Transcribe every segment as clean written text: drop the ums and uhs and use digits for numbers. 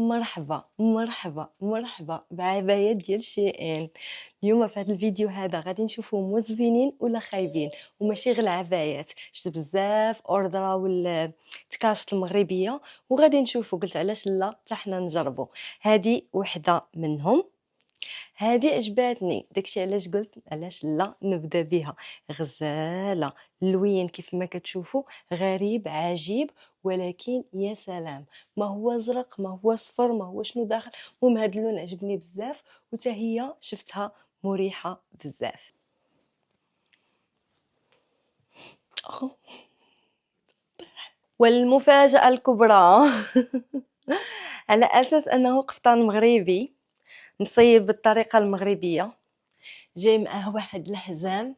مرحبا مرحبا مرحبا بعباية ديال شي ان. اليوم في هذا الفيديو هذا غادي نشوفوا موزفينين ولا خايبين، وماشي غير العبايات. شفت بزاف اوردرا والتكاشط المغربيه وغادي نشوفوا، قلت علاش لا حتى حنا نجربوا. هذه وحده منهم، هذه عجباتني، داكشي علاش قلت علاش لا نبدا بها. غزاله، اللوين كيف ما كتشوفوا غريب عجيب، ولكن يا سلام، ما هو زرق ما هو صفر ما هو شنو داخل. المهم هاد اللون عجبني بزاف، وتا هي شفتها مريحه بزاف. أوه. والمفاجأة الكبرى على أساس أنه قفطان مغربي مصيب بالطريقة المغربية، جاي معاه واحد الحزام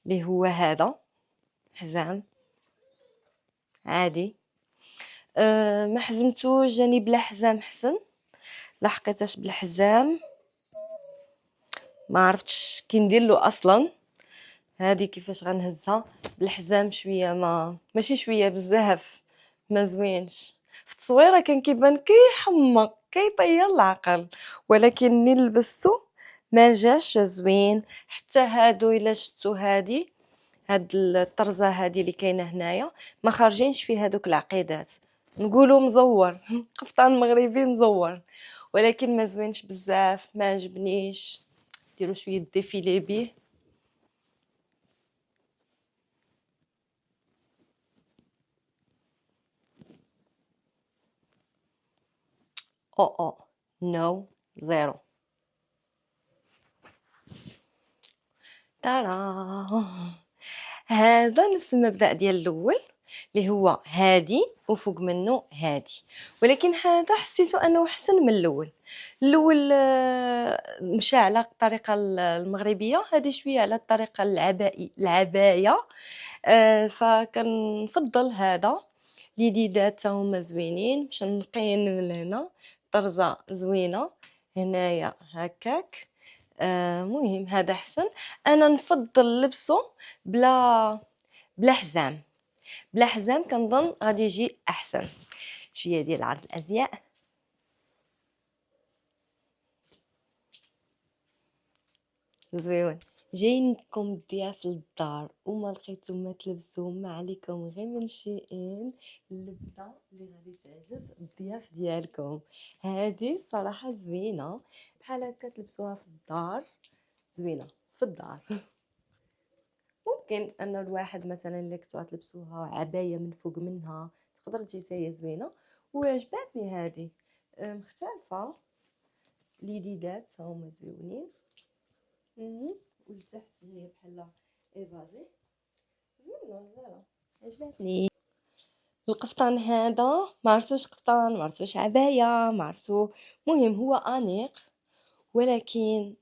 اللي هو هذا حزام عادي. ما حزمتوش، جاني بلا حزام حسن، لحقيتاش بالحزام ما عرفتش كي ندير له اصلا. هذه كيفاش غنهزها بالحزام؟ شويه ما ماشي شويه بزاف، ما زوينش في التصويره، كان كيبان كيحمق كيطير العقل، ولكن ملي لبستو ما جاش زوين. حتى هادو الا شفتو هاد الطرزه هذه اللي كاينه هنايا ما خارجينش في هادوك العقيدات، نقولوا مزور قفطان مغربي مزور، ولكن ما زوينش بزاف، ما عجبنيش. ديروا شويه ديفيلي بيه. او نو، زيرو. ترى هذا نفس المبدأ ديال الاول اللي هو هادي وفوق منه هادي، ولكن هذا حسيته انه احسن من الاول. الاول مشى على الطريقه المغربيه، هذه شويه على الطريقه العبايه. فكنفضل هذا. اليديدات هما زوينين، مشنقين من هنا، طرزه زوينه هنايا هكاك. مهم هذا احسن. انا نفضل لبسه بلا حزام. بلا حزام كنظن غادي يجي احسن. شويه ديال عرض الازياء. زويون. جايين لكم ضياف للدار وما لقيتو ما تلبسوا، ما عليكم غير من شيئين اللبسه اللي غادي تعجب الضياف ديالكم. هذه صراحه زوينه، بحال هكا تلبسوها في الدار، زوينه في الدار. ممكن ان الواحد مثلا اللي كنتو غتلبسوها عبايه من فوق منها تقدر تجي هي زوينه. وعجباتني هذه مختلفه. اليديدات هما زوينين. ولتحت جايه بحال ايفازي، زوينه زاله، عجبتني. القفطان هذا ما عرفتوش قفطان، ما عرفتوش عبايه، ما عرفتو. مهم هو انيق، ولكن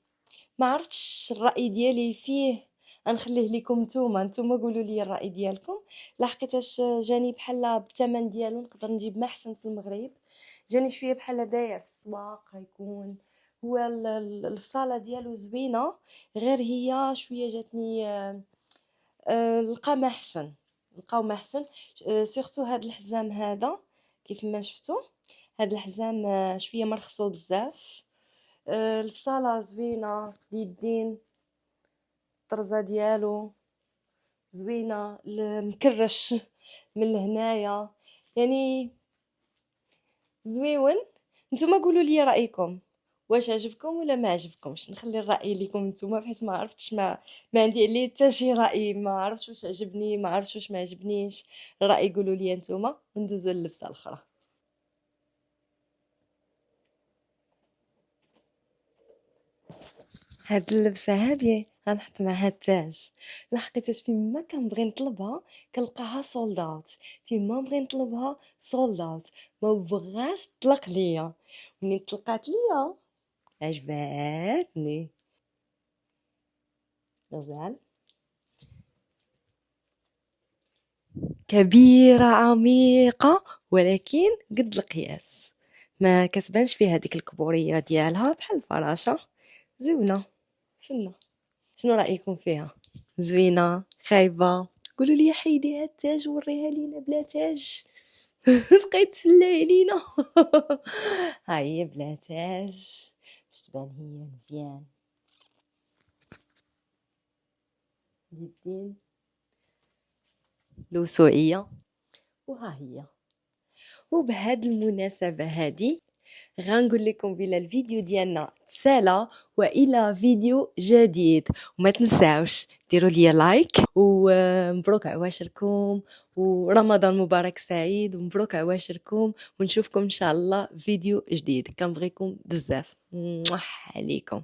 ما عرفتش الراي ديالي فيه. غنخليه لكم نتوما قولوا لي الراي ديالكم. لحقيتاش جاني بحال بالثمن ديالو نقدر نجيب ما احسن في المغرب. جاني شويه بحال ضايع في السواق غيكون. هو الفصاله ديالو زوينه، غير هي شويه جاتني لقى ما احسن، لقاو ما احسن. سورتو هاد الحزام هذا كيف ما شفتوا، هاد الحزام شويه مرخصو بزاف. الفصاله زوينه، اليدين الطرزه ديالو زوينه، مكرش من هنايا، يعني زويون. نتوما قولوا لي رايكم، واش عجبكم ولا ما عجبكمش؟ نخلي الراي ليكم نتوما، بحيث ما عرفتش ما عندي عليه حتى شي راي، ما عرفتش واش عجبني ما عرفتش واش ما عجبنيش. الراي قولوا لي نتوما، وندوزو للبسه الاخرى. هاد اللبسه هادي غنحط معها التاج. لحقيتاش فين ما كنبغي نطلبها كنلقاها سولد اوت، فين ما نبغي نطلبها سولد اوت، ما بغاش تطلق ليا. منين طلقات ليا عجباتني. غزال كبيرة عميقة، ولكن قد القياس، ما كتبانش فيها ديك الكبورية ديالها، بحال الفراشة. زوينة فنة. شنو رأيكم فيها؟ زوينة خايبة؟ قولوا لي حيديها التاج وريها لينا بلا تاج. بقيت تفلاي علينا. هاهي بلاتاج باش تبان هي مزيان. اليدين لوسوعية وها هي. وبهاد المناسبة هادي غنقول لكم بلا الفيديو ديالنا تسالى، والى فيديو جديد. وما تنساوش ديروا لي لايك، ومبروك عواشركم، ورمضان مبارك سعيد، ومبروك عواشركم، ونشوفكم ان شاء الله فيديو جديد. كنبغيكم بزاف عليكم.